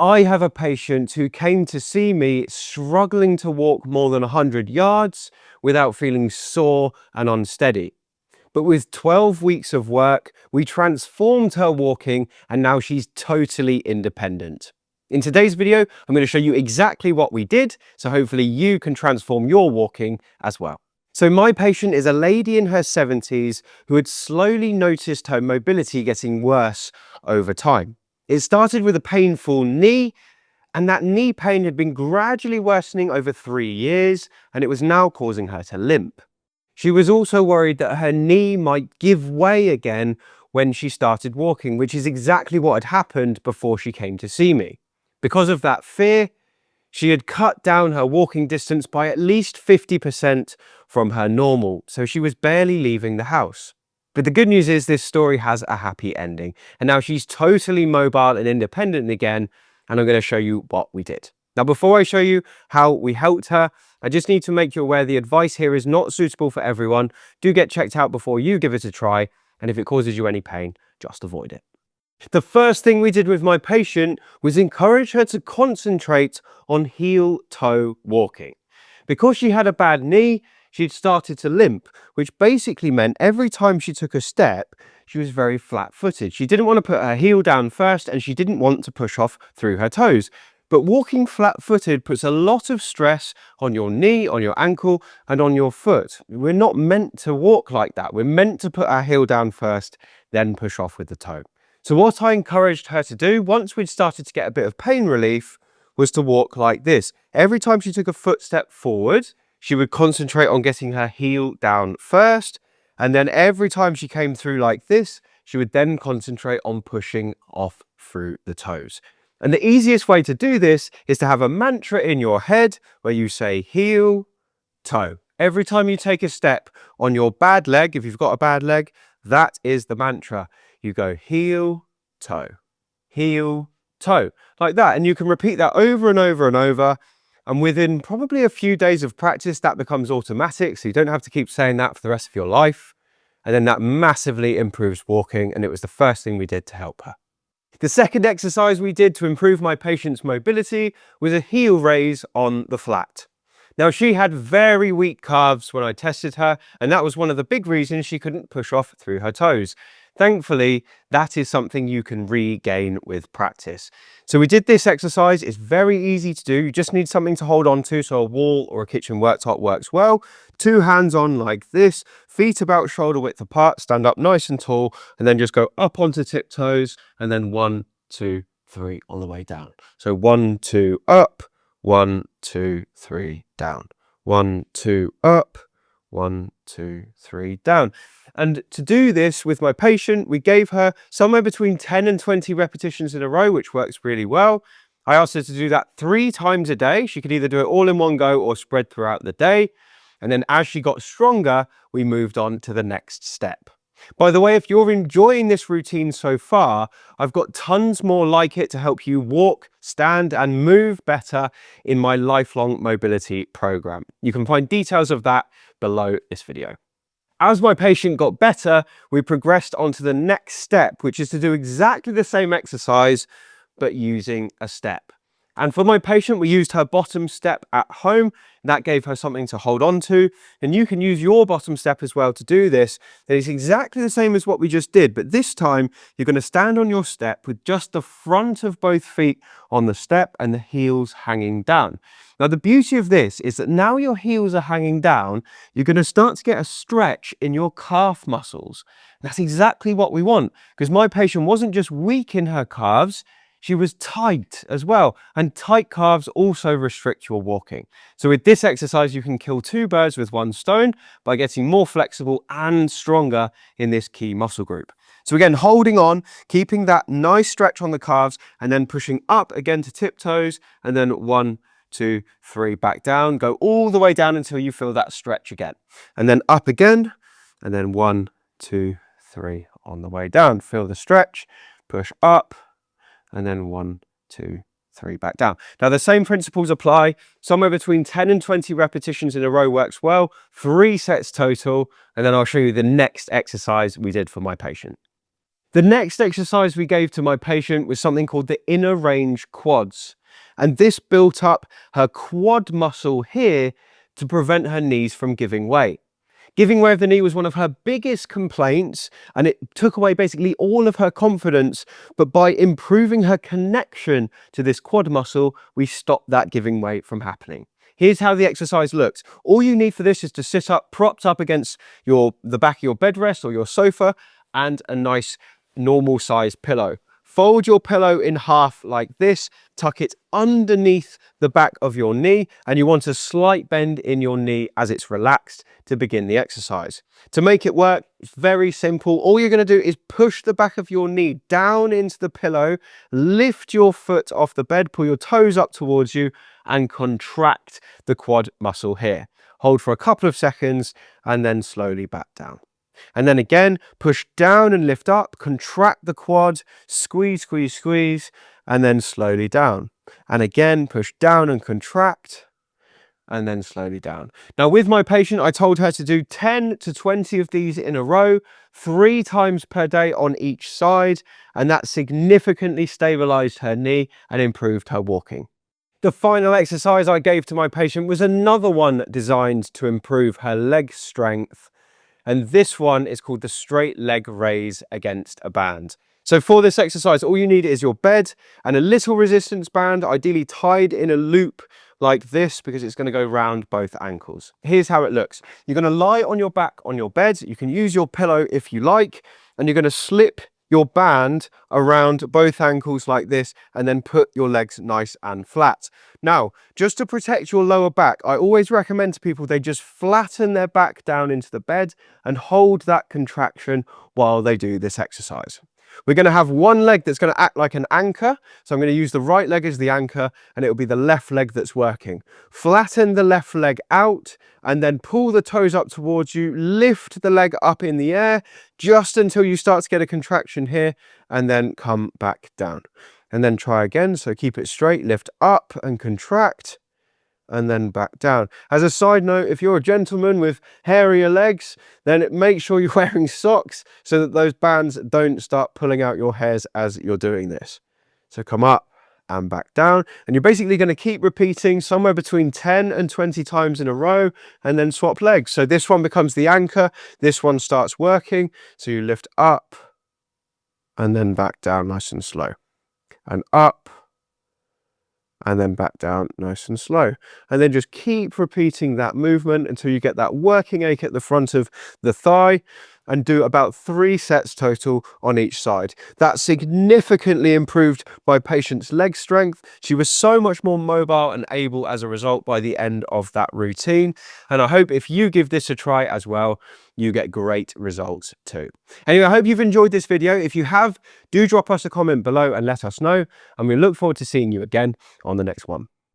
I have a patient who came to see me struggling to walk more than 100 yards without feeling sore and unsteady. But with 12 weeks of work, we transformed her walking and now she's totally independent. In today's video, I'm going to show you exactly what we did, so hopefully you can transform your walking as well. So my patient is a lady in her 70s who had slowly noticed her mobility getting worse over time. It started with a painful knee, and that knee pain had been gradually worsening over 3 years, and it was now causing her to limp. She was also worried that her knee might give way again when she started walking, which is exactly what had happened before she came to see me. Because of that fear, she had cut down her walking distance by at least 50% from her normal, so she was barely leaving the house. But the good news is this story has a happy ending, and now she's totally mobile and independent again, and I'm going to show you what we did. Now, before I show you how we helped her, I just need to make you aware the advice here is not suitable for everyone. Do get checked out before you give it a try, and if it causes you any pain, just avoid it. The first thing we did with my patient was encourage her to concentrate on heel-toe walking. Because she had a bad knee, she'd started to limp, which basically meant every time she took a step, she was very flat-footed. She didn't want to put her heel down first, and she didn't want to push off through her toes. But walking flat-footed puts a lot of stress on your knee, on your ankle, and on your foot. We're not meant to walk like that. We're meant to put our heel down first, then push off with the toe. So what I encouraged her to do, once we'd started to get a bit of pain relief, was to walk like this. Every time she took a footstep forward, she would concentrate on getting her heel down first, and then every time she came through like this, she would then concentrate on pushing off through the toes. And the easiest way to do this is to have a mantra in your head where you say heel, toe. Every time you take a step on your bad leg, if you've got a bad leg, that is the mantra. You go heel, toe, like that. And you can repeat that over and over and over. And within probably a few days of practice, that becomes automatic. So you don't have to keep saying that for the rest of your life. And then that massively improves walking. And it was the first thing we did to help her. The second exercise we did to improve my patient's mobility was a heel raise on the flat. Now, she had very weak calves when I tested her, and that was one of the big reasons she couldn't push off through her toes. Thankfully, that is something you can regain with practice. So we did this exercise. It's very easy to do. You just need something to hold on to, so a wall or a kitchen worktop works well. 2 hands on like this, feet about shoulder width apart, stand up nice and tall, and then just go up onto tiptoes, and then 1, 2, 3 on the way down. So 1, 2, up, 1, 2, 3, down. 1, 2, up, 1, 2, 3, down. And to do this with my patient, we gave her somewhere between 10 and 20 repetitions in a row, which works really well. I asked her to do that 3 times a day. She could either do it all in one go or spread throughout the day. And then as she got stronger, we moved on to the next step. By the way, if you're enjoying this routine so far, I've got tons more like it to help you walk, stand, and move better in my lifelong mobility program. You can find details of that below this video. As my patient got better, we progressed on to the next step, which is to do exactly the same exercise, but using a step. And for my patient, we used her bottom step at home. That gave her something to hold on to. And you can use your bottom step as well to do this. And it's exactly the same as what we just did. But this time, you're going to stand on your step with just the front of both feet on the step and the heels hanging down. Now, the beauty of this is that now your heels are hanging down, you're going to start to get a stretch in your calf muscles. That's exactly what we want, because my patient wasn't just weak in her calves, she was tight as well, and tight calves also restrict your walking. So with this exercise, you can kill 2 birds with 1 stone by getting more flexible and stronger in this key muscle group. So again, holding on, keeping that nice stretch on the calves, and then pushing up again to tiptoes, and then 1, 2, 3, back down. Go all the way down until you feel that stretch again. And then up again, and then 1, 2, 3 on the way down. Feel the stretch, push up, and then 1, 2, 3 back down. Now the same principles apply. Somewhere between 10 and 20 repetitions in a row works well. 3 sets total, and then I'll show you the next exercise we did for my patient. The next exercise we gave to my patient was something called the inner range quads. And this built up her quad muscle here to prevent her knees from giving way. Giving way of the knee was one of her biggest complaints, and it took away basically all of her confidence. But by improving her connection to this quad muscle, we stopped that giving way from happening. Here's how the exercise looks. All you need for this is to sit up, propped up against the back of your bed rest or your sofa, and a nice normal size pillow. Fold your pillow in half like this, tuck it underneath the back of your knee, and you want a slight bend in your knee as it's relaxed to begin the exercise. To make it work, it's very simple. All you're going to do is push the back of your knee down into the pillow, lift your foot off the bed, pull your toes up towards you, and contract the quad muscle here. Hold for a couple of seconds and then slowly back down. And then again, push down and lift up, contract the quad, squeeze, squeeze, squeeze, and then slowly down. And again, push down and contract, and then slowly down. Now with my patient, I told her to do 10 to 20 of these in a row, 3 times per day on each side, and that significantly stabilized her knee and improved her walking. The final exercise I gave to my patient was another one designed to improve her leg strength. And this one is called the straight leg raise against a band. So for this exercise, all you need is your bed and a little resistance band, ideally tied in a loop like this, because it's going to go round both ankles. Here's how it looks. You're going to lie on your back on your bed. You can use your pillow if you like, and you're going to slip your band around both ankles like this, and then put your legs nice and flat. Now, just to protect your lower back, I always recommend to people they just flatten their back down into the bed and hold that contraction while they do this exercise. We're going to have one leg that's going to act like an anchor. So I'm going to use the right leg as the anchor, and it will be the left leg that's working. Flatten the left leg out and then pull the toes up towards you. Lift the leg up in the air just until you start to get a contraction here, and then come back down. And then try again. So keep it straight, lift up and contract, and then back down. As a side note, if you're a gentleman with hairier legs, then make sure you're wearing socks so that those bands don't start pulling out your hairs as you're doing this. So come up and back down, and you're basically going to keep repeating somewhere between 10 and 20 times in a row, and then swap legs. So this one becomes the anchor, this one starts working. So you lift up and then back down nice and slow, and up and then back down nice and slow. And then just keep repeating that movement until you get that working ache at the front of the thigh, and do about 3 sets total on each side. That significantly improved my patient's leg strength. She was so much more mobile and able as a result by the end of that routine. And I hope if you give this a try as well, you get great results too. Anyway, I hope you've enjoyed this video. If you have, do drop us a comment below and let us know. And we look forward to seeing you again on the next one.